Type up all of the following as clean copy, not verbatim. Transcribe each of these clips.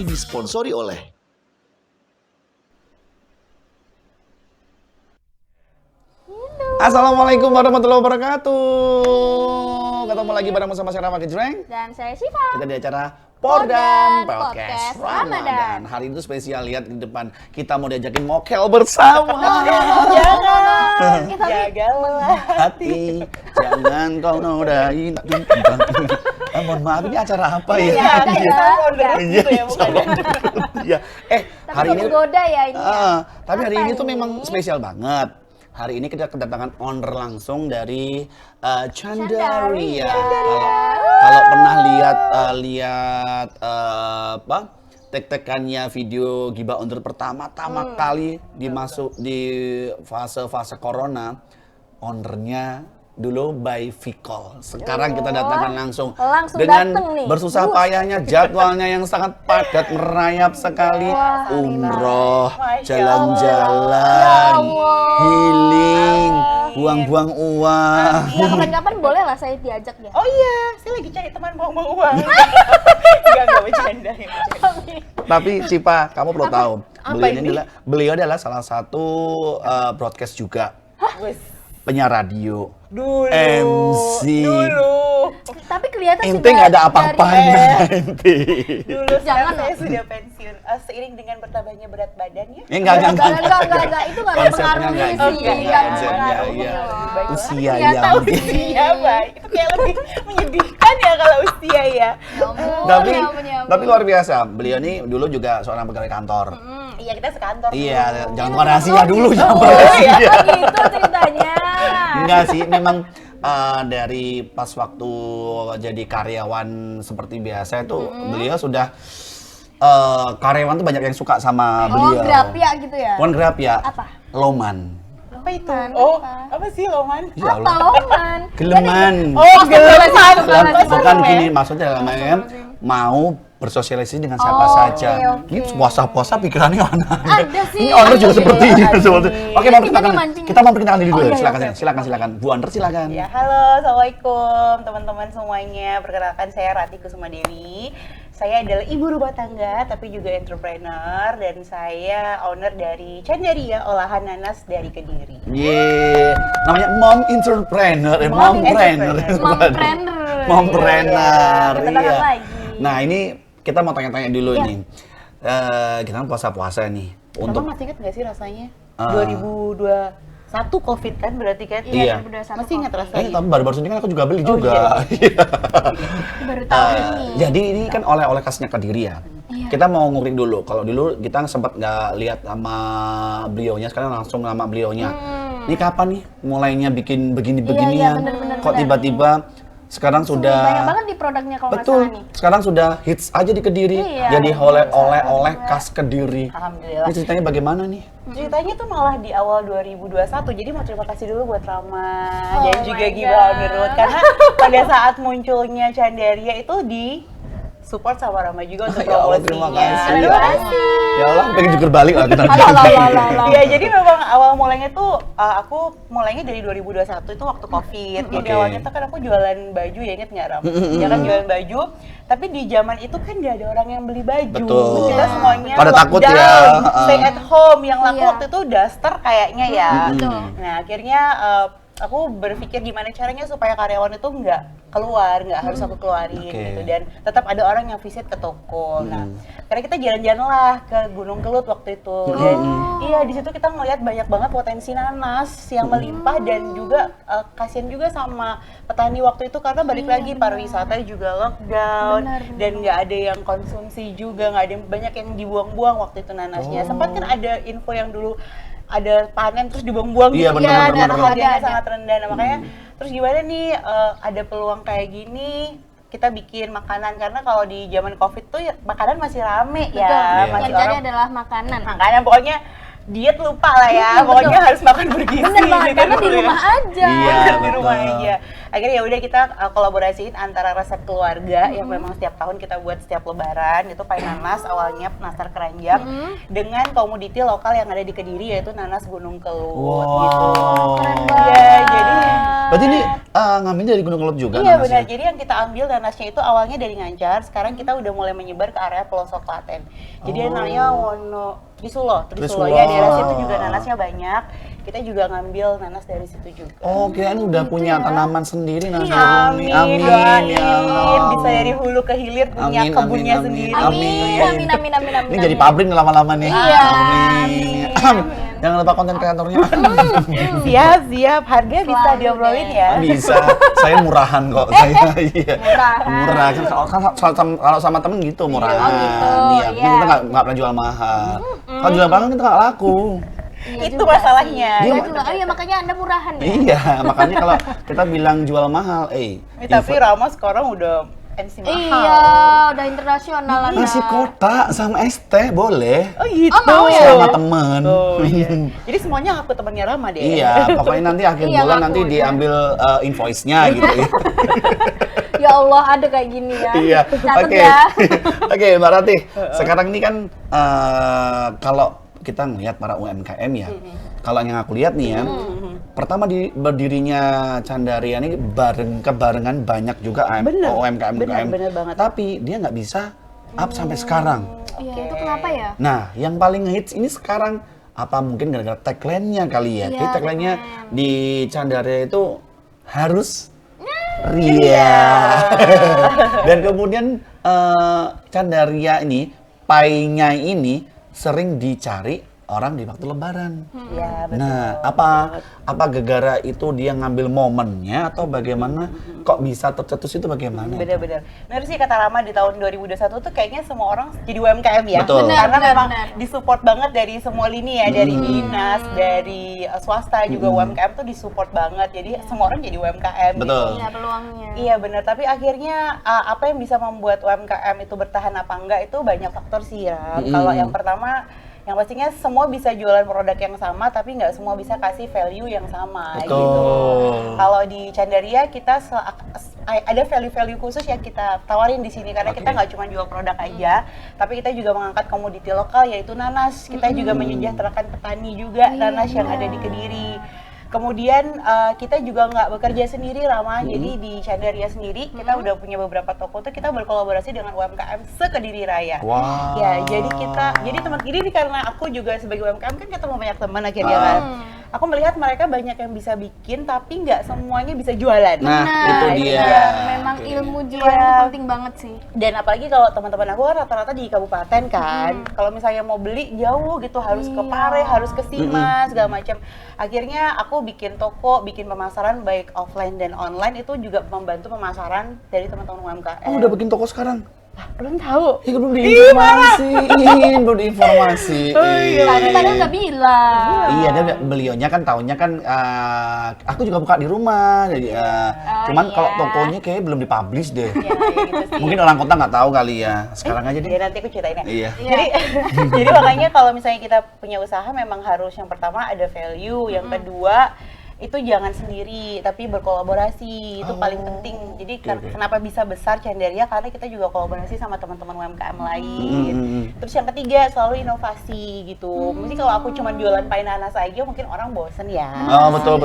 disponsori oleh Assalamualaikum warahmatullahi wabarakatuh. Ketemu lagi bareng sama saya Rama Kejreng dan saya Syifa. Kita di acara Pordan Pordan Podcast Podcast Ramadan. Hari itu spesial, lihat di depan kita mau diajakin mokel bersama. Jangan. Jagalah Hati, jangan kau nodain. Mohon maaf, ini acara apa ya? Gitu ya, bukan ya? Iya. Tapi Hari ini menggoda ya ini. tapi hari Apa ini tuh ini? memang spesial banget. Hari ini kita kedatangan owner langsung dari Chandaria. Chandaria. Kalau pernah lihat tek-tekannya video Gibah Under pertama kali di fase corona, ownernya dulu by Vicol. Sekarang kita datangkan langsung dengan dateng nih. bersusah payahnya, jadwalnya yang sangat padat, merayap sekali. Umroh, Masya jalan-jalan, Ya Allah. healing, buang-buang uang. Ya kapan-kapan boleh lah saya diajak ya. Oh iya, saya lagi cari teman buang-buang uang. Enggak bercanda ya. Tapi Cipa, kamu perlu tahu, Apa beliau adalah salah satu broadcast juga, Wes, penyiar radio, dulu. MC. Dulu. Tapi kelihatan Ente sudah nggak ada apa-apanya, dari- ente. Dulu Jangan sekarang saya loh. sudah pensiun. Seiring dengan bertambahnya berat badan ya. Enggak. Enggak, itu nggak Konsepnya mempengaruhi nggak sih. gitu, Nggak konsepnya, mempengaruhi iya. loh. Usia Iya, yang tahu. Usia baik. Itu kayak lebih menyedihkan ya kalau usia ya. tapi Ya ampun, ya ampun. tapi luar biasa. Beliau nih dulu juga seorang pegawai kantor. Iya, kita sekantor. Iya, dulu. jangan bukan rahasia dulu, jangan Oh, bukan rahasia. Oh gitu ceritanya. Enggak sih, memang dari pas waktu jadi karyawan seperti biasa itu beliau sudah karyawan tuh banyak yang suka sama Oh beliau. grapia gitu ya. Bukan grapia. Apa? Loman. Apa itu? Loman, Oh, apa? apa sih Loman? Ya Apa Allah. loman? Geleman. Oh, geleman. Bukan gini, maksudnya dalam artian mau bersosialisasi dengan siapa Oh, saja. oke. Ini puasa-puasa pikirannya mana? Ada sih. Ini owner juga Ada seperti sih, ini. ada Seperti. sih. Oke, mau Kita memancing. kita mau perkenalkan diri dulu. Oh, iya, Silakan, iya. silakan. Bu Under silakan. Ya, halo, assalamualaikum teman-teman semuanya. Perkenalkan saya Rati Kusuma Dewi. Saya adalah ibu rumah tangga, tapi juga entrepreneur, dan saya owner dari Chandaria, olahan nanas dari Kediri. Yeay, namanya mom entrepreneur, Mom mompreneur. Mompreneur. Mompreneur, Iya, kebetulan iya. lagi. Nah ini kita mau tanya-tanya dulu Iya. nih. Kita kan puasa-puasa nih. Untuk Untuk masih ingat nggak sih rasanya? Ah. 2021 COVID kan berarti kan? Iya. 2021 Masih ingat Covid. rasanya? tapi baru-baru ini kan aku juga beli Oh, juga. Baru tahu ini. Jadi ini kan oleh-oleh khasnya Kediri ya. Iya. Kita mau ngulik dulu. Kalau dulu kita sempat nggak lihat nama beliaunya, sekarang langsung nama beliaunya. Ini kapan nih mulainya bikin begini-beginian? bener-bener, Kok bener. tiba-tiba sekarang sudah Banyak banget di produknya kalau nggak betul. salah nih. Sekarang sudah hits aja di Kediri. Iya, Jadi iya, oleh-oleh iya. khas Kediri. Alhamdulillah. Ini ceritanya bagaimana nih? Ceritanya tuh malah di awal 2021, jadi mau terima kasih dulu buat Rama Oh dan my juga God. Gibah Underwood, karena pada saat munculnya Chandaria itu di support sama Rama juga untuk Ya Allah, promosinya. terima kasih. Terima Ya kasih. Ya Allah, pengen jungkir balik lah kita. Alah. Iya, jadi memang awal mulanya tuh aku mulainya dari 2021 itu waktu Covid. Jadi Oke. awalnya tuh kan aku jualan baju, ya inget nggak Ram? Ya kan jualan baju, tapi di zaman itu kan nggak ada orang yang beli baju. Betul. Kita semuanya Pada takut ya. lockdown, stay at home. Yang laku Iya. waktu itu daster kayaknya ya. Betul. Nah akhirnya aku berpikir gimana caranya supaya karyawan itu nggak keluar, nggak harus aku keluarin Oke. gitu, dan tetap ada orang yang visit ke toko. Nah, karena kita jalan-jalan lah ke Gunung Kelut waktu itu, dan iya di situ kita ngelihat banyak banget potensi nanas yang melimpah, dan juga kasihan juga sama petani waktu itu karena balik lagi pariwisata juga lockdown, Benar, dan nggak ada yang konsumsi juga, nggak ada banyak yang dibuang-buang waktu itu nanasnya. Sempat kan ada info yang dulu ada panen terus dibuang-buang Iya, gitu benar, ya, benar, dan benar. harganya Ada. sangat rendah. Nah, makanya terus gimana nih ada peluang kayak gini kita bikin makanan, karena kalau di zaman Covid tuh ya, makanan masih rame Betul. ya, Iya. masih Yang cari orang adalah makanan. makanan, pokoknya diet lupa lah ya, Betul. pokoknya harus makan bergizi. Bener banget, gitu karena di dulu ya. rumah aja. Iya, Di betul. rumah aja. akhirnya ya udah kita kolaborasiin antara resep keluarga yang memang setiap tahun kita buat setiap lebaran, itu pai nanas awalnya nastar keranjang dengan komoditi lokal yang ada di Kediri yaitu nanas Gunung Kelut gitu. Keren Iya, jadi Berarti ini ngambil dari Gunung Kelut juga iya nanasnya? benar. Jadi yang kita ambil nanasnya itu awalnya dari Ngancar, sekarang kita udah mulai menyebar ke area pelosok Klaten. Jadi namanya Trisulo. Trisulo. Ya daerah situ juga nanasnya banyak. Kita juga ngambil nanas dari situ juga. Oh, kirain udah punya tanaman sendiri nanas Amin, Amin, doain. ya Allah. Bisa dari hulu ke hilir punya Amin, kebunnya amin, sendiri. Amin. Ini jadi pabrik nih lama-lama nih. Iya. Amin. Jangan lupa konten kreatornya. Siap. Harga bisa Selalu diobrolin deh. ya. Bisa. Saya murahan kok. Saya iya. Murahan. Murah. Kalau sama temen gitu murahan. Oh, gitu, Iya. iya. Kita nggak pernah jual mahal. Kalau jual mahal kan kita nggak laku. Iya Itu juga masalahnya. sih. Dia- Iya juga. Oh iya makanya Anda murahan ya. Iya. Makanya kalau kita bilang jual mahal, Tapi Rama sekarang udah MC mahal. Iya, udah internasional Anda. nasi kotak sama es teh boleh. Oh gitu. Oh, mau ya? Sama temen. Oh, iya. Jadi semuanya aku temannya Rama deh. Iya, pokoknya nanti akhir Iya, bulan ngaku nanti ya. diambil invoice-nya gitu ya. Ya Allah, ada kayak gini ya. Iya, Catet oke. ya. Oke, Mbak Rati. Sekarang ini kan kalau kita ngelihat para UMKM ya, kalau yang aku lihat nih ya, pertama berdirinya Candaria ini kebarengan banyak juga Bener, UMKM. bener banget. Tapi dia nggak bisa up sampai sekarang. Iya, itu kenapa ya? Nah, yang paling hits ini sekarang apa mungkin gara-gara tagline-nya kali ya? Iya, Jadi tagline-nya tagline. di Candaria itu harus ria. Dan kemudian Candaria ini, pie-nya ini sering dicari orang di waktu lebaran. Iya, betul. Nah, apa gegara itu dia ngambil momennya atau bagaimana? Kok bisa tercetus itu bagaimana? Bener-bener. Bener sih kata Rama di tahun 2021 tuh kayaknya semua orang jadi UMKM ya. Betul. Karena Bener, memang bener. disupport banget dari semua lini ya, dari dinas, dari swasta juga UMKM tuh disupport banget. Jadi semua orang jadi UMKM Betul. gitu. Iya, peluangnya. Iya benar, tapi akhirnya apa yang bisa membuat UMKM itu bertahan apa enggak itu banyak faktor sih ya. Kalau yang pertama, yang pastinya semua bisa jualan produk yang sama, tapi nggak semua bisa kasih value yang sama Betul. gitu. Kalau di Candaria kita ada value-value khusus yang kita tawarin di sini karena kita nggak cuma jual produk aja, tapi kita juga mengangkat komoditi lokal yaitu nanas. Kita juga menyejahterakan petani juga nanas yang ada di Kediri. Kemudian kita juga nggak bekerja sendiri Rama, jadi di Candaria sendiri kita udah punya beberapa toko tuh kita berkolaborasi dengan UMKM se-Kediri Raya. Wow. Ya, jadi teman ini karena aku juga sebagai UMKM kan ketemu banyak teman akhirnya kan. Aku melihat mereka banyak yang bisa bikin tapi nggak semuanya bisa jualan. Nah, itu dia. Memang ilmu jualan Iya. itu penting banget sih. Dan apalagi kalau teman-teman aku kan rata-rata di kabupaten kan. Kalau misalnya mau beli jauh gitu harus ke Pare, harus ke Sima, segala macam. Akhirnya aku bikin toko, bikin pemasaran baik offline dan online itu juga membantu pemasaran dari teman-teman UMKM. Oh, udah bikin toko sekarang? Belum tahu. Ya, belum diinformasiin, belum diinformasiin. Tadi padahal nggak bilang. Iya, dia beliaunya kan tahunnya kan aku juga buka di rumah, jadi cuman iya. kalau tokonya kayaknya belum dipublish deh. Ya, gitu sih. Mungkin orang kota nggak tahu kali ya. Sekarang aja deh. Ya nanti aku ceritain ya. Iya. Jadi jadi makanya kalau misalnya kita punya usaha memang harus yang pertama ada value, yang kedua itu jangan sendiri tapi berkolaborasi, itu paling penting. Jadi kenapa bisa besar Candaria karena kita juga kolaborasi sama teman-teman UMKM lain. Terus yang ketiga selalu inovasi gitu. Mungkin kalau aku cuma jualan pie nanas aja mungkin orang bosen ya. Oh, betul.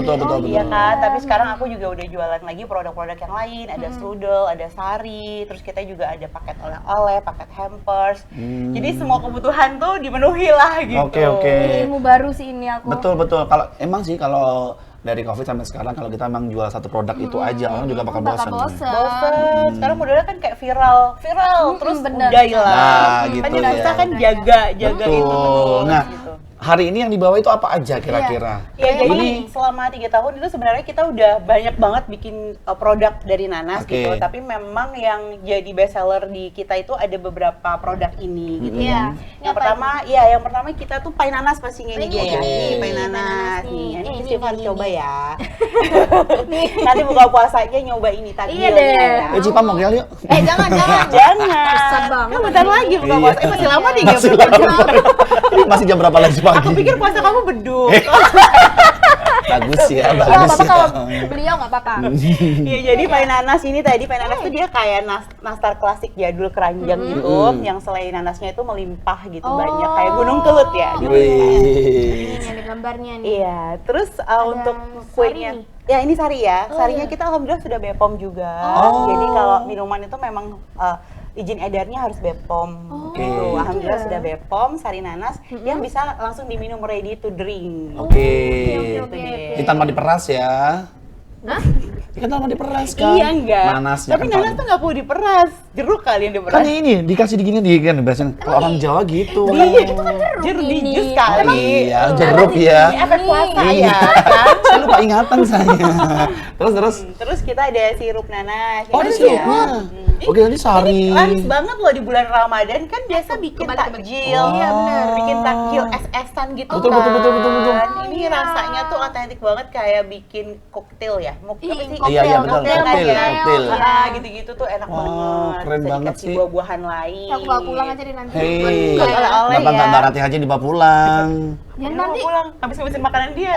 Iya kan, tapi sekarang aku juga udah jualan lagi produk-produk yang lain, ada strudel, ada sari, terus kita juga ada paket oleh-oleh, paket hampers. Jadi semua kebutuhan tuh dipenuhi lah gitu. Oke. Ilmu baru sih ini aku. Betul. Kalau emang sih kalau dari COVID sampai sekarang kalau kita emang jual satu produk itu aja orang juga bakal bosan. Bosen. Sekarang modelnya kan kayak viral, terus bener. udah hilang. Nah, gitu kan ya. kita kan jaga itu Betul. terus. Nah, gitu. hari ini yang dibawa itu apa aja kira-kira? Ya jadi Ini selama 3 tahun itu sebenarnya kita udah banyak banget bikin produk dari nanas Oke. gitu. Tapi memang yang jadi best seller di kita itu ada beberapa produk ini gitu Iya. ya. Yang pertama kita tuh pie nanas pastinya ini dia ya. Oke. Nih, pie Pie nanas nanas nih. nih. Ini Ini, Steve harus ini, coba ya. Nanti buka puasanya nyoba ini tadi. Iya deh. Cipa mau yuk. Jangan. Jangan. banget. Kan bentar lagi buka Iya. puasa. Masih lama nih Masih nggak lama. Ini masih jam berapa lagi pagi? Aku pikir puasa kamu beduk. Bagus ya, Ya nggak bagus apa-apa ya. kalau beliau nggak apa-apa. Iya, jadi pie nanas ini tadi, pie nanas tuh dia kayak nastar klasik jadul keranjang gitu, yang selain nanasnya itu melimpah gitu, Oh. banyak kayak gunung kelut ya. Wih. Ini nih gambarnya nih. Iya, terus untuk sari kuenya, nih. ya ini sari ya, Oh, sarinya iya. kita alhamdulillah sudah BPOM juga. Oh. Jadi kalau minuman itu memang izin edarnya harus BPOM Oke. gitu. Gitu Alhamdulillah ya. sudah BPOM sari nanas yang bisa langsung diminum ready to drink. Oke. oke. Ini tanpa diperas ya. Hah? Ini kan tanpa diperas kan. Iya enggak. Nanasnya Tapi kan nanas tuh nggak perlu diperas. Jeruk kali yang diperas. kan ini dikasih digini kan biasanya. Kalau orang Jawa gitu. Itu kan jeruk di ini. jus kali. Iya, jeruk ya. Ini efek puasa Iya. ya kan. Saya lupa ingatan saya. Terus. Terus kita ada sirup nanas. Oh, ada Ini sirupnya. ya. Oke, nanti sari. Ini laris banget loh di bulan Ramadan kan biasa bikin kebalik. takjil. Oh. Iya, benar. Bikin takjil es-esan gitu Betul, kan. betul, betul. Ini rasanya tuh otentik banget kayak bikin koktail ya. Mau Ih, apa sih? koktail, Iya, iya, betul. koktail, Koktail, koktail. koktail. Ah, gitu-gitu tuh enak Wah, banget. keren Bisa banget dikasih sih. buah-buahan lain. Aku bawa pulang aja deh nanti. Hei, Buat buka ya. oleh-oleh kenapa nggak ya. Mbak Rati aja dibawa pulang? Ya Nanti nanti pulang habis-habisin makanan dia.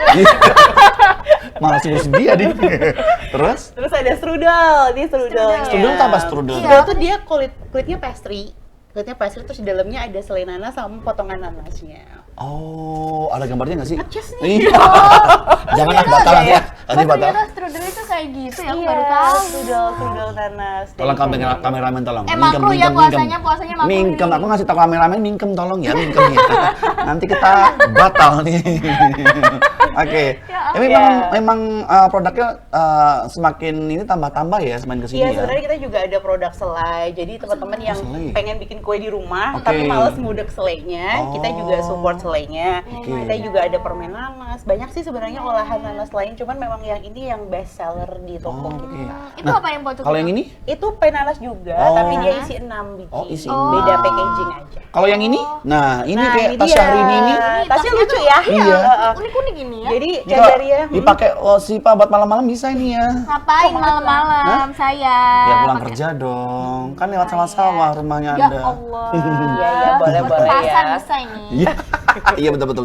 Malah sibuk dia nih. Terus? Terus ada strudel, ini strudelnya. Strudel itu apa strudel? Strudel tuh dia kulitnya pastry. Kulitnya pastry terus di dalamnya ada selai nanas sama potongan nanasnya. Oh, ada gambarnya nggak sih? Aces nih. Iya. Jangan ah, batalan ya. Nanti Oh, batal. ternyata strudel itu kayak gitu ya, aku Iya, baru tahu. strudel nanas. Tolong kameramen tolong. makro ya puasanya makro Mingkem, ini. aku ngasih tau kameramen mingkem tolong ya, mingkem ya. Nanti kita batal nih. Oke. Ya Ini ampun. memang produknya semakin ini tambah-tambah ya semakin kesini Iya, ya. sebenarnya kita juga ada produk selai. Jadi teman-teman yang selai. pengen bikin kue di rumah Oke. tapi males ngudek selainya, kita juga support selainya. Oke. Kita juga ada permen nanas. Banyak sih sebenarnya olahan nanas lain, cuman memang yang ini yang best seller di toko Oh, kita. oke. Itu apa yang buat Kalau yang ini? Itu pie nanas juga, Oh. tapi dia isi 6 biji. Oh, isi Beda 6. packaging aja. Kalau yang ini? Nah, ini Nah, kayak ini tas dia. Syahrini ini. Tasnya lucu ya. Iya. Unik-unik ini ya. Jadi Ini kalau Candaria, dipakai Sipa buat malam-malam bisa ini ya. Ngapain malam-malam saya? Ya pulang pakai- kerja dong. Kan lewat sawah-sawah rumahnya Ya Anda. Allah. Iya, iya, boleh Pasar ya. bisa ini. Iya. Iya betul.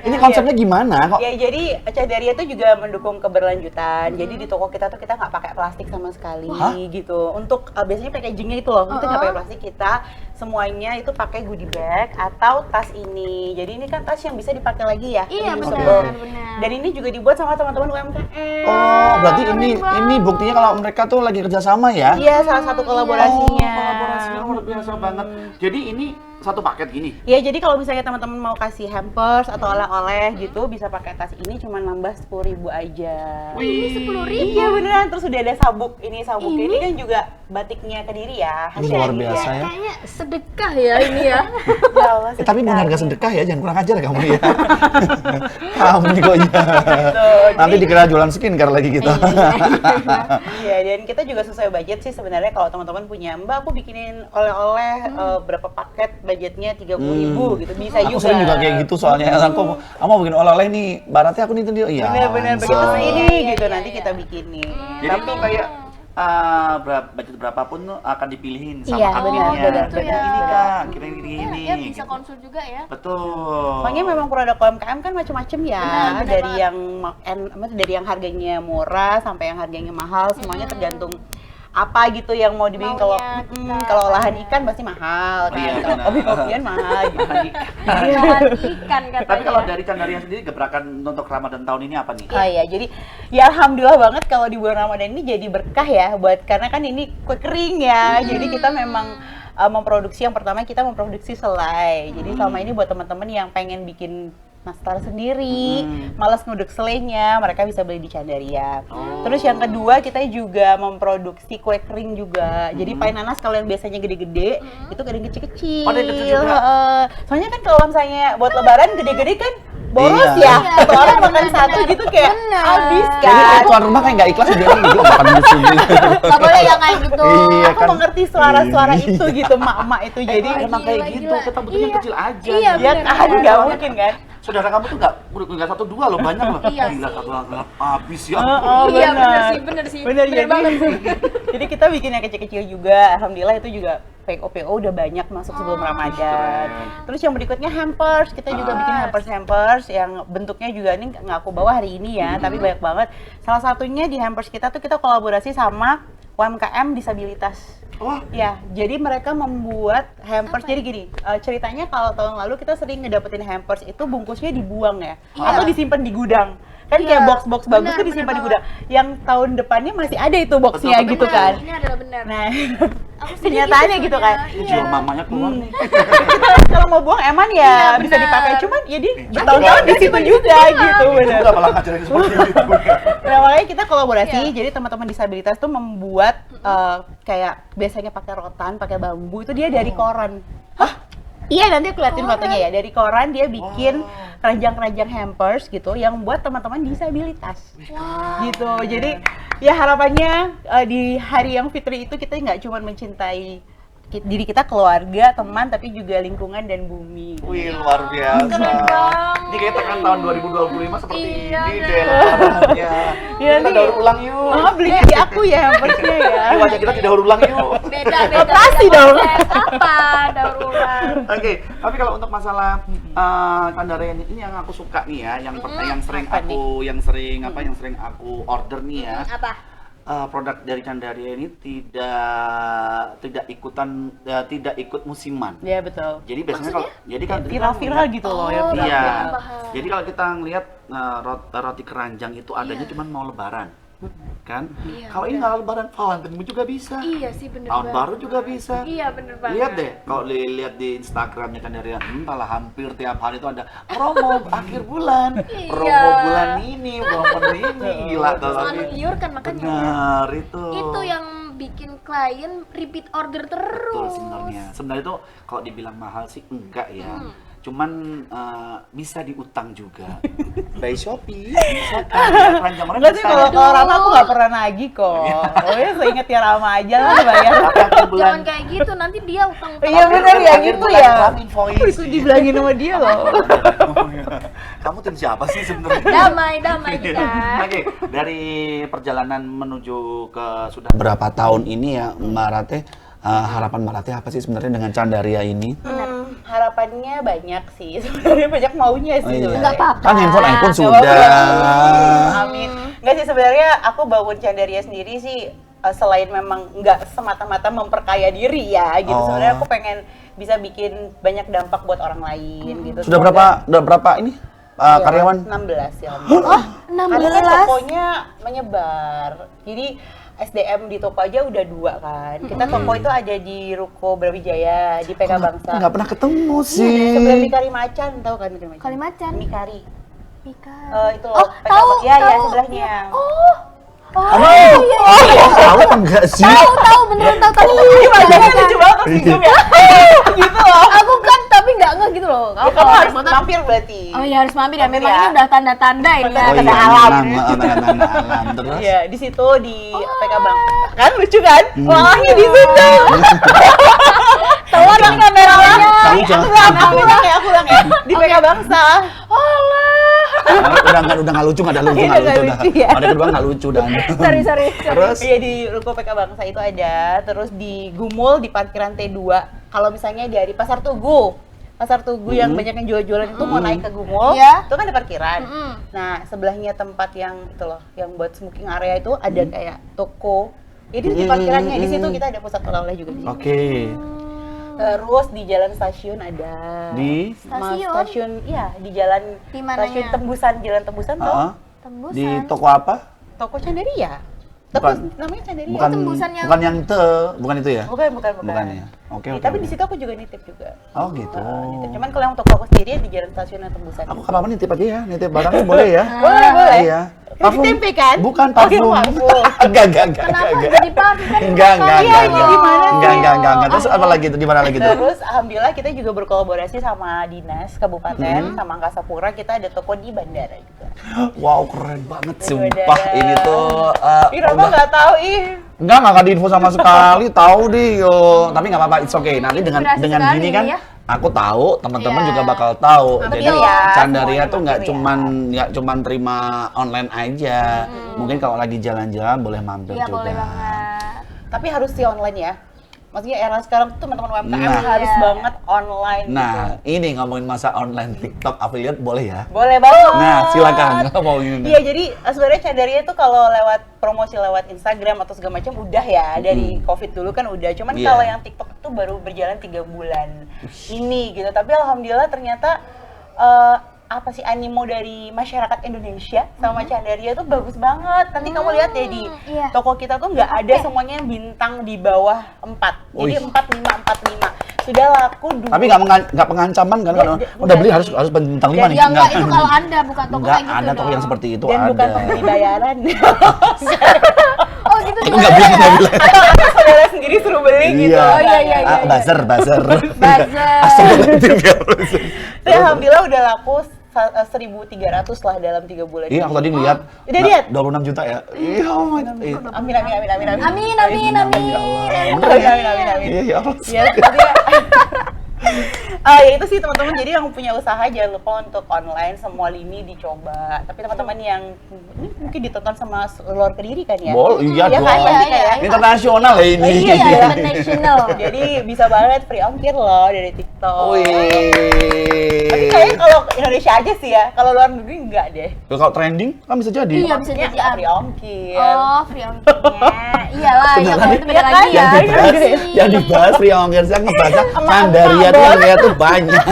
Ini konsepnya gimana kok? Ya jadi Candaria itu juga mendukung keberlanjutan. Jadi di toko kita tuh kita nggak pakai plastik sama sekali Hah? gitu. Untuk biasanya packagingnya itu loh, kita nggak pakai plastik, kita semuanya itu pakai goodie bag atau tas ini. Jadi ini kan tas yang bisa dipakai lagi ya. Iya, reusable. benar. Dan ini juga dibuat sama teman-teman UMKM. Oh, berarti keren ini banget. buktinya kalau mereka tuh lagi kerjasama ya? Iya, salah satu kolaborasinya. Oh, kolaborasinya luar biasa banget. Jadi ini satu paket gini. Ya jadi kalau misalnya teman-teman mau kasih hampers atau oleh-oleh gitu bisa pakai tas ini cuma nambah 10.000 aja. Ini 10.000. Iya beneran, terus udah ada sabuk. Ini sabuknya ini kan juga batiknya Kediri ya. Ini luar biasa ya. Kayaknya sedekah ya ini ya. Ya Allah, Tapi benar harga sedekah ya, jangan kurang ajar kamu ya. Kamu nih kok ya. Nanti dikira jualan skincare lagi kita. Iya, dan kita juga sesuai budget sih sebenarnya kalau teman-teman punya, Mbak aku bikinin oleh-oleh berapa paket budgetnya 30.000 gitu bisa Aku juga. sering juga kayak gitu soalnya. Aku mau bikin oleh-oleh nih, baratnya aku nih itu dia. Iya. Bener-bener begitu langsung. ini gitu nanti kita bikinin. Jadi itu kayak budget berapapun tuh akan dipilihin sama Iya, adminnya. benar, Dan benar. ini kak, kita ini. Ya bisa konsul juga ya. Betul. Soalnya memang produk UMKM kan macam-macam ya, Benar dari banget. dari yang harganya murah sampai yang harganya mahal, semuanya tergantung apa gitu yang mau dibikin. Kalau Maunya kita. kalau olahan ikan pasti mahal kan, Iya, kalau benar. kopi-kopian mahal gitu. Olahan ikan katanya. Tapi kalau dari Candaria sendiri gebrakan untuk Ramadan tahun ini apa nih? Oh iya, jadi ya alhamdulillah banget kalau di bulan Ramadan ini jadi berkah ya buat, karena kan ini kue kering ya. Jadi kita memang memproduksi, yang pertama kita memproduksi selai. Jadi selama ini buat teman-teman yang pengen bikin nastar sendiri, malas ngudek selainya, mereka bisa beli di Candaria. Terus yang kedua kita juga memproduksi kue kering juga. Jadi pie nanas kalau yang biasanya gede-gede, itu kadang kecil-kecil. Oh, ada yang kecil juga? Heeh. Soalnya kan kalau misalnya buat lebaran gede-gede kan boros Iya. ya. Satu orang makan satu gitu kayak Bener. habis Jadi kan. kayak tuan rumah kayak nggak ikhlas dia gitu makan di sini. Gak boleh ya kayak gitu. Iya Aku kan. mengerti suara-suara Iya. itu gitu, mak-mak itu. Jadi Emang Emang kayak gila, gitu, gila. kita butuhnya Iya. kecil aja. Iya, ya bener, kan bener. nggak mungkin kan. saudara kamu tuh nggak 1-2 loh, banyak loh. Iya Gila, sih. satu gelap habis ya. Iya bener sih. Bener Bener banget sih. Jadi kita bikin yang kecil-kecil juga. Alhamdulillah itu juga PO udah banyak masuk sebelum Ramadan. keren. Terus yang berikutnya hampers. Kita juga bikin hampers yang bentuknya juga ini nggak aku bawa hari ini ya, tapi banyak banget. Salah satunya di hampers kita tuh kita kolaborasi sama UMKM disabilitas. Oh. Ya, jadi mereka membuat hampers. Jadi gini, ceritanya kalau tahun lalu kita sering ngedapetin hampers itu bungkusnya dibuang ya, atau disimpan di gudang. Kan kayak box-box bagus tuh disimpan di gudang. Yang tahun depannya masih ada itu boxnya Betul, gitu Bener, kan. Ini adalah benar. Nah, Aku sendiri kenyataannya gitu gitu kan. soalnya. Ini juga mamanya keluar nih. Kita kalau mau buang eman ya Iya, bisa benar. dipakai, cuman ya dia Iya, bertahun-tahun di situ juga gitu, Itu benar. udah malah ngajarin seperti itu. Nah, makanya kita kolaborasi, Iya. jadi teman-teman disabilitas tuh membuat kayak biasanya pakai rotan, pakai bambu, itu dia dari koran. Iya, nanti aku liatin fotonya ya. Dari koran dia bikin keranjang-keranjang hampers gitu yang buat teman-teman disabilitas. Gitu. Jadi ya harapannya di hari yang fitri itu kita nggak cuma mencintai diri kita, keluarga, teman, tapi juga lingkungan dan bumi. Wih, luar biasa. Keren banget. Ini kita kan tahun 2025 seperti Iya, ini bener. deh lebarannya. Iya, Kita nih. daur ulang yuk. Oh, beli di aku ya hampersnya ya. Ini wajah kita didaur ulang yuk. Beda Operasi dong. konsep. Apa daur ulang? Oke, tapi kalau untuk masalah Candara ini yang aku suka nih ya, yang sering Apa yang sering aku order nih ya. Apa? Produk dari Candaria ini tidak ikut musiman. Iya, betul. Jadi biasanya kalau kan Viral-viral gitu loh ya. Iya. Paham, paham. Jadi kalau kita ngelihat roti keranjang itu adanya cuma mau lebaran. Kan? Iya, Kalau ini nggak lebaran, Valentine juga bisa. Iya sih bener Tahun banget. baru juga bisa. Iya bener banget. Lihat deh, kalau lihat di Instagramnya Candaria, malah hampir tiap hari itu ada promo akhir bulan, promo Iya. bulan ini, promo ini, gila kalau Selalu liur kan makanya. benar itu. Itu yang bikin klien repeat order terus. Betul sebenarnya. Sebenarnya itu kalau dibilang mahal sih enggak ya. Cuman bisa diutang juga. By Shopee. Keranjang orang Enggak sih, bisa. kalau Rama aku nggak pernah nagih kok. Oh ya, seinget ya Rama aja lah bayar. Akhir bulan. Jangan kayak gitu, nanti dia utang. Iya bener ya Akhir gitu bulan ya. Ram invoice. Aku itu dibilangin sama dia loh. Kamu tim siapa sih sebenarnya? Damai kita. Oke, dari perjalanan menuju ke sudah berapa tahun ini ya Mbak Rate, harapan Mbak Rate apa sih sebenarnya dengan Candaria ini? Harapannya banyak sih, sebenarnya banyak maunya sih. iya. sebenarnya. Nggak apa-apa. Kan handphone Nggak sudah. apa-apa. Amin. Nggak sih, sebenarnya aku bangun Candaria sendiri sih selain memang nggak semata-mata memperkaya diri ya gitu. Oh. Sebenarnya aku pengen bisa bikin banyak dampak buat orang lain gitu. Sudah berapa ini Iya, karyawan? 16 ya. Oh, Karena kan 16. tokonya menyebar. Jadi SDM di toko aja udah 2 kan. Kita toko itu ada di Ruko Brawijaya, di PK Bangsa. Nggak pernah ketemu Iya, sih. sebelah Mikari Macan, tahu kan Mikari Macan? Kalimacan. Mikari. Mika. Itu Oh, PK tahu, Iya, ya tahu. sebelahnya. Tahu apa enggak sih? Tahu beneran tahu. Ini wajahnya lucu banget terus bingung ya. Gitu loh. Aku kan tapi nggak gitu loh. Ya, kamu harus mampir berarti. Oh iya harus mampir ya. Mampir Memang ya. ini udah tanda-tanda ini ya. Oh Tanda iya, alam. tanda alam terus. Iya, di situ di PK Bangsa. Kan lucu kan? Walahnya di situ. Tahu orang kameranya. Kamu jangan. Aku ulang ya. Di PK Bangsa. Udah nggak lucu, nggak ada lucu, Iya, nggak nggak lucu dah. lucu ya. Ada kedua nggak lucu dan. Sorry. Terus? Iya, di Ruko PK Bangsa itu ada, terus di Gumul di parkiran T2. Kalau misalnya dari Pasar Tugu yang banyak yang jual-jualan itu mau naik ke Gumul, Iya. itu kan ada parkiran. Nah, sebelahnya tempat yang itu loh, yang buat smoking area itu ada kayak toko. Jadi di parkirannya di situ kita ada pusat oleh-oleh juga di situ. Oke. Terus di jalan stasiun ada. Di Stasiun? Iya, di jalan Di mananya? stasiun Tembusan, jalan Tembusan tuh. Tembusan. di toko apa? Toko Candaria. Bukan. Namanya Candaria. Bukan tembusan yang- bukan yang bukan itu ya? Bukan. Bukan ya. Oke, Ya, oke. tapi oke. di situ aku juga nitip juga. Oh gitu. Nitip. Cuman kalau yang toko aku sendiri di jalan stasiun yang Tembusan. Aku kapan nitip aja ya, nitip barangnya boleh ya? Boleh. Iya. Yang di tempe kan? Bukan Oh, iya, parfum. parfum. Enggak. Kenapa jadi parfum? Kan Enggak. Iya, ini gimana sih? Enggak. Terus apa lagi itu? Di mana lagi tuh? Terus alhamdulillah kita juga berkolaborasi sama dinas kabupaten, sama Angkasa Pura. Kita ada toko di bandara juga. Wow, keren banget Di sumpah. bandara. Ini tuh Ih, Rama nggak tahu Enggak diinfo sama sekali, tahu deh yo. Tapi nggak apa-apa, it's okay. Nanti dengan Inspirasi dengan sekali gini kan ya. aku tahu, teman-teman Iya. juga bakal tahu. Hampir Jadi ya, Candaria semuanya tuh nggak hampir ya. cuman terima online aja. Mungkin kalau lagi jalan-jalan boleh mampir Iya, juga. boleh banget. Tapi harus sih online ya. Maksudnya era sekarang tuh teman-teman UMKM Nah. harus Iya. banget online gitu. Nah, ini ngomongin masa online TikTok affiliate boleh ya? Boleh banget. Nah, silakan ngomongin. Iya, jadi sebenarnya Candaria tuh kalau lewat promosi lewat Instagram atau segala macam udah ya dari COVID dulu kan udah. Cuman Iya. kalau yang TikTok itu baru berjalan 3 bulan ini gitu. Tapi alhamdulillah ternyata apa sih animo dari masyarakat Indonesia sama Candaria tuh bagus banget. Nanti kamu lihat ya di iya. toko kita tuh nggak ada semuanya yang bintang di bawah 4. Jadi Wih. 4, 5. Sudah laku 2. Tapi nggak pengancaman kan kalau udah beli harus bintang 5 nih. Ya enggak, itu kalau Anda buka toko Enggak, kayak gitu ada toko dong. yang seperti itu dan bukan ada. pembeli bayaran. Oh gitu Aku juga. nggak bilang, nggak bilang. Saudara sendiri suruh beli gitu. Iya. Oh, iya, iya, iya, iya. Buzzer. Buzzer. Astagfirullahaladzim, ya. Tapi alhamdulillah udah laku 1.300 lah dalam 3 bulan. Iya, aku tadi lihat. Udah lihat? 26 juta ya. Iya, oh my god. Iya. Amin. Amin, amin, amin. Amin, amin. Amin. Iya, ya Allah. Ya, sepertinya. Ya itu sih teman-teman, jadi yang punya usaha jangan lupa untuk online semua lini dicoba. Tapi teman-teman yang ini mungkin ditonton sama luar Kediri kan ya? Iya kan, dong. pasti kan ya? Ini internasional ya ini. Iya, International. Jadi bisa banget free ongkir loh dari TikTok. Wih. Tapi kayaknya kalau Indonesia aja sih ya, kalau luar negeri enggak deh. Ya, kalau trending kan bisa jadi. Iya, bisa Maksudnya jadi nggak free ongkir. Oh, free ongkirnya. Iyalah, ya kalau itu beda Iya kan? lagi ya. Yang dibahas Ria Ongkir, saya ngebaca Emak-emak Candaria tuh boleh. ternyata tuh banyak.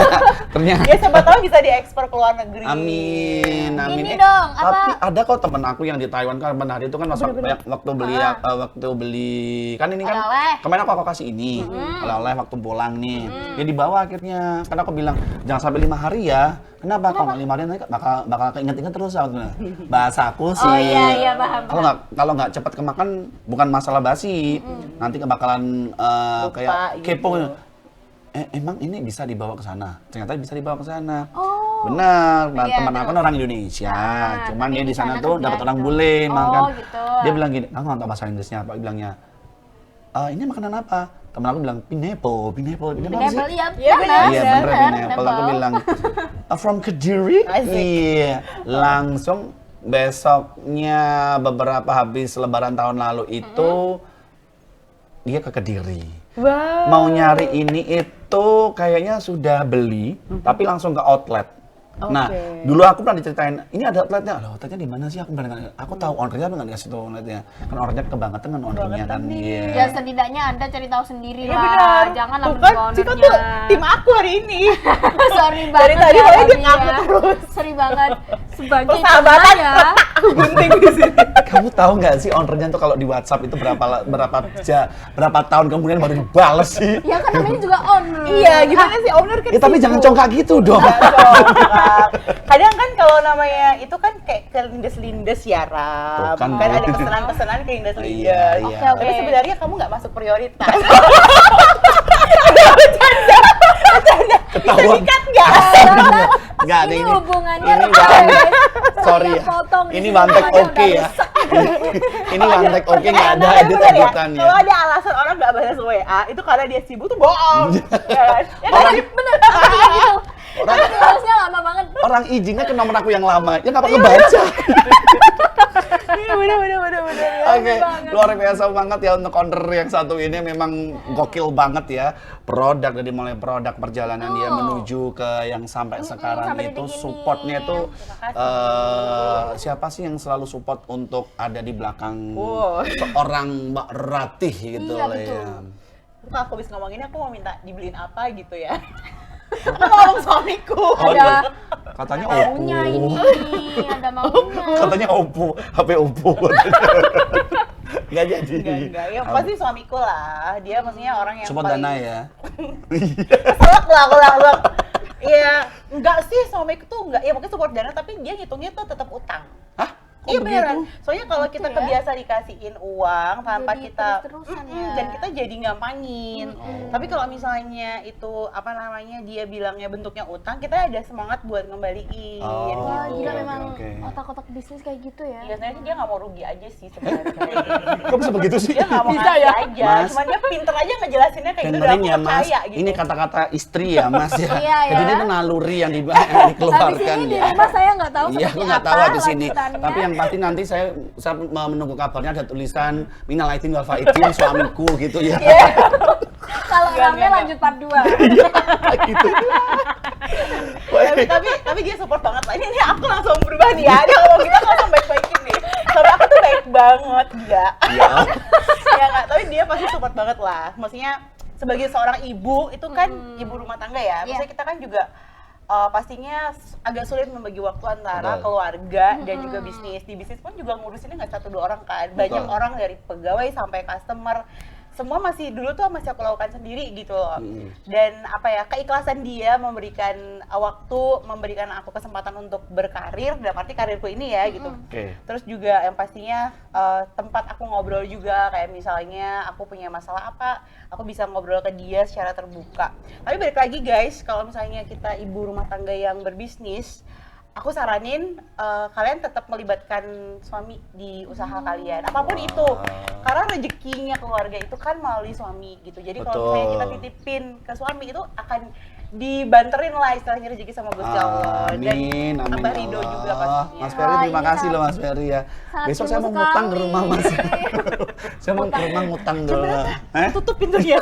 Ternyata. Ya siapa tahu bisa diekspor ke luar negeri. Amin, amin. Ini dong, apa? Tapi ada kok temen aku yang di Taiwan kan benar itu kan waktu beli waktu beli kan ini kan Oleh-oleh. kemarin aku kasih ini oleh-oleh waktu pulang nih. Dia dibawa akhirnya. Karena aku bilang jangan sampai 5 hari ya. Kenapa? Kalau 5 hari nanti bakal keinget-inget terus bahasa aku sih. Oh iya, paham. Kalau nggak cepat kemakan bukan masalah basi. Nanti bakalan kayak gitu. kepo. Emang ini bisa dibawa ke sana? Ternyata bisa dibawa ke sana. Oh. Benar, Iya, teman aku kan orang Indonesia. Cuman dia di sana tuh dapat orang bule, makan. gitu. Dia bilang gini, "Kamu nggak tahu bahasa Inggrisnya apa?" Dia bilangnya, ini makanan apa? Temen aku bilang, pineapple apa sih?" Pineapple, iya, Iya, benar. Iya bener pineapple. Aku bilang, from Kediri? Asik. Iya. Langsung besoknya beberapa habis lebaran tahun lalu itu dia ke Kediri. Wow. Mau nyari ini itu kayaknya sudah beli, tapi langsung ke outlet. Nah, Oke. dulu aku pernah diceritain, ini ada outletnya. Ada outletnya di mana sih? Aku tahu ownernya, tapi nggak dikasih tahu outletnya. Kan ownernya kebangetan kan ownernya kan. Iya. Ya setidaknya Anda cari tahu sendiri Iya lah. benar. Jangan Tuh langsung kan, ke Cika ownernya. tuh tim aku hari ini. Sorry Dari banget tadi ya, pokoknya dia Robi ngaku ya. terus. Sorry banget. Sebagai Persahabatan teman ya. aku gunting di sini. Kamu tahu nggak sih ownernya tuh kalau di WhatsApp itu berapa tahun kemudian baru dibales sih? Ya kan namanya juga owner. Iya, gimana sih owner kan? Ya tapi sibuk. jangan congkak gitu dong. Congkak. Kadang kan kalau namanya itu kan kayak kelindes-lindes ya, Ram. Tuh kan, Kan Bu. ada pesanan-pesanan kelindes-lindes. Iya, iya. Oke, oke. Tapi sebenarnya kamu nggak masuk prioritas. Ketahuan. Dikat nggak? Nggak ada Ini ini. hubungannya Ini real, one- guys. Sorry Saya ya. potong di Ini sini, one take hubungannya oke udah ya. rusak. Ini one take oke nggak ada Nah, bener ya, edit-editannya. kalau ada alasan orang nggak balas WA, itu karena dia sibuk tuh bohong. Ya kan? Ya kan? Orang- Bener, kayak gitu. Tapi tulisnya lama banget. Orang izinnya ke nomor aku yang lama, ya nggak pakai baca. Iya, bener. Oke, luar biasa banget ya untuk owner yang satu ini memang gokil banget ya. Produk dari mulai produk perjalanan dia menuju ke yang sampai sekarang sampai itu detik ini. supportnya itu Terima siapa sih yang selalu support untuk ada di belakang Wow. seorang Mbak Ratih gitu Iya, lah betul. ya. Kalau aku habis ngomong ini, aku mau minta dibeliin apa gitu ya. Aku mau ngomong suamiku. Ada Katanya maunya Oppo. ini, ada maunya. Katanya Oppo, HP Oppo. Nggak jadi. Enggak. Ya pasti suamiku lah. Dia maksudnya orang yang Support paling dana ya. Selek lah aku lah. Iya, enggak sih suamiku tuh enggak. Ya mungkin support dana tapi dia ngitungnya tuh tetap utang. Hah? Iya beneran. begitu? Soalnya kalau kita ya? kebiasa dikasihin uang tanpa Jadi kita terus-terusan ya. dan kita jadi gampangin. Tapi kalau misalnya itu apa namanya dia bilangnya bentuknya utang, kita ada semangat buat ngembaliin. Oh. Gitu. Wah, gila Oke, memang oke. otak-otak bisnis kayak gitu ya. Iya, sebenarnya sih dia nggak mau rugi aja sih sebenarnya. Kok bisa begitu sih? Dia nggak mau Bisa ngasih ya? aja. Mas. Cuman dia pinter aja ngejelasinnya kayak gitu. Dan Dengerin aku ya Mas, percaya gitu. ini kata-kata istri ya Mas ya. Iya, Jadi ya. itu naluri yang Habis dikeluarkan ini di ya. rumah saya nggak tahu Iya, aku seperti nggak apa tahu di sini. lanjutannya. Tapi yang pasti nanti saya menunggu kabarnya ada tulisan minal aidin wal faizin suamiku gitu ya. Kalau Enggak, namanya enggak. lanjut part 2. gitu. tapi dia support banget lah. Ini aku langsung berubah nih ya. Dia ngomong kita langsung baik-baikin nih. Sama aku tuh baik banget dia. Iya. Ya nggak, tapi dia pasti support banget lah. Maksudnya sebagai seorang ibu itu kan ibu rumah tangga ya. Maksudnya Iya. kita kan juga pastinya agak sulit membagi waktu antara Betul. keluarga dan juga bisnis. Di bisnis pun juga ngurusinnya nggak 1-2 orang kan. Banyak Betul. orang dari pegawai sampai customer. Semua masih dulu tuh masih aku lakukan sendiri gitu loh. Dan apa ya, keikhlasan dia memberikan waktu, memberikan aku kesempatan untuk berkarir, dalam arti karirku ini ya gitu. Oke. Terus juga yang pastinya tempat aku ngobrol juga, kayak misalnya aku punya masalah apa, aku bisa ngobrol ke dia secara terbuka. Tapi balik lagi guys, kalau misalnya kita ibu rumah tangga yang berbisnis, aku saranin kalian tetap melibatkan suami di usaha kalian, apapun itu. Karena rezekinya keluarga itu kan melalui suami gitu. Jadi kalau misalnya kita Betul. titipin ke suami itu akan dibanterin lah istilahnya rezeki sama Gusti Allah. Amin, amin. Abah ya Ridho Allah. juga pastinya. Mas Ferry terima Iya, kasih loh Mas Ferry ya. sangat Besok saya mau tunggu ngutang ke sekali. rumah Mas. Saya mau ke rumah ngutang dulu. Tutup pintunya.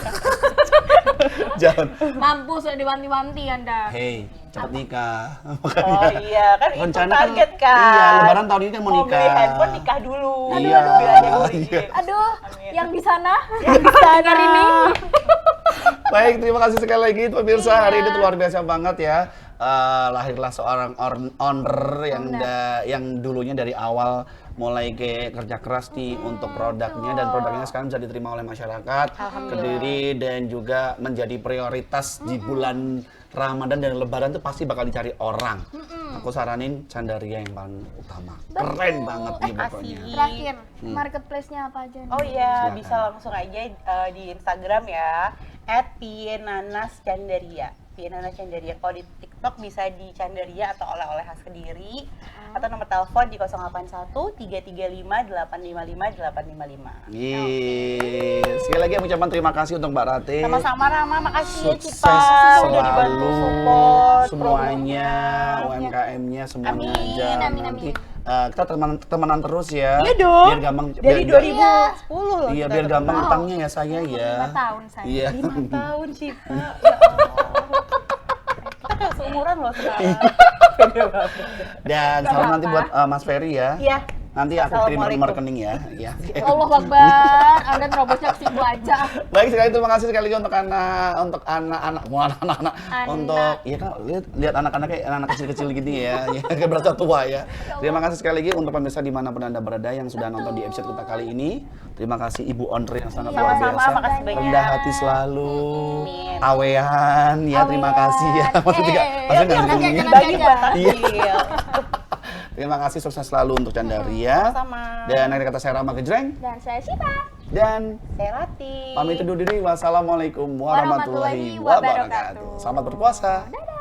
Jangan. Mampus sudah diwanti-wanti Anda. Hey, cepet nikah. Oh iya, kan itu Rencana target kan. Iya, lebaran tahun ini kan mau Mau nikah. beli handphone nikah dulu. Iya. Biar ada yang beli. Iya. Aduh, Amin. yang di sana. Yang di sana. Dengar ini. Baik, terima kasih sekali lagi pemirsa. Iya. Hari ini tuh luar biasa banget ya. Lahirlah seorang owner yang dulunya dari awal mulai kerja keras untuk produknya dan produknya sekarang bisa diterima oleh masyarakat Kediri dan juga menjadi prioritas di bulan Ramadan dan Lebaran tuh pasti bakal dicari orang. Aku saranin Candaria yang paling utama. Keren banget nih pokoknya. Makasih. Terakhir, marketplace-nya apa aja nih? Oh iya, Silakan. bisa langsung aja di Instagram ya @pienanascandaria. Pienanas Candaria. Kalau di TikTok bisa di Candaria atau oleh-oleh khas Kediri. Atau nomor telepon di 081 335 855 855. Sekali lagi ucapan terima kasih untuk Mbak Rate. Sama-sama Rama, makasih ya Sukses Cipa udah dibantu selalu support semuanya, promonya. UMKM-nya semuanya Amin, aja. amin, Nanti amin. kita temenan terus ya. Iya dong. Biar gampang. Dari biar- 2010 loh. Iya, kita biar gampang kenal. utangnya ya saya ya. 5 tahun saya. Iya. 5 tahun Cipa. Ya Allah. Kita kayak seumuran loh sekarang. Beda banget. Dan salam nanti buat Mas Ferry ya. Iya. Nanti aku kirim nomor Assalamualaikum. rekening ya. Iya. Allah Akbar, Anda terobosnya ke situ aja. Baik sekali, terima kasih sekali lagi untuk anak-anak, Anak. untuk ya kan lihat anak-anaknya anak kecil-kecil gini ya, ya kayak berasa tua ya. Terima kasih sekali lagi untuk pemirsa dimanapun Anda berada yang sudah nonton di episode kita kali ini. Terima kasih Ibu Ondre yang sangat luar Sama-sama, biasa. makasih banyak. Rendah hati selalu. Amin. Awean ya, terima Awean. kasih ya. Maksudnya maksudnya nggak jangan bunyi. kayak Bagi buat Iya. takjil. Terima kasih, sukses selalu untuk Candaria. Sama-sama. Dan akhir kata saya Rama Gejreng Dan saya Syifa. dan Saya Rati. pamit undur diri. Wassalamualaikum warahmatullahi Warahmatullahi wabarakatuh. wabarakatuh. Selamat berpuasa. Dadah.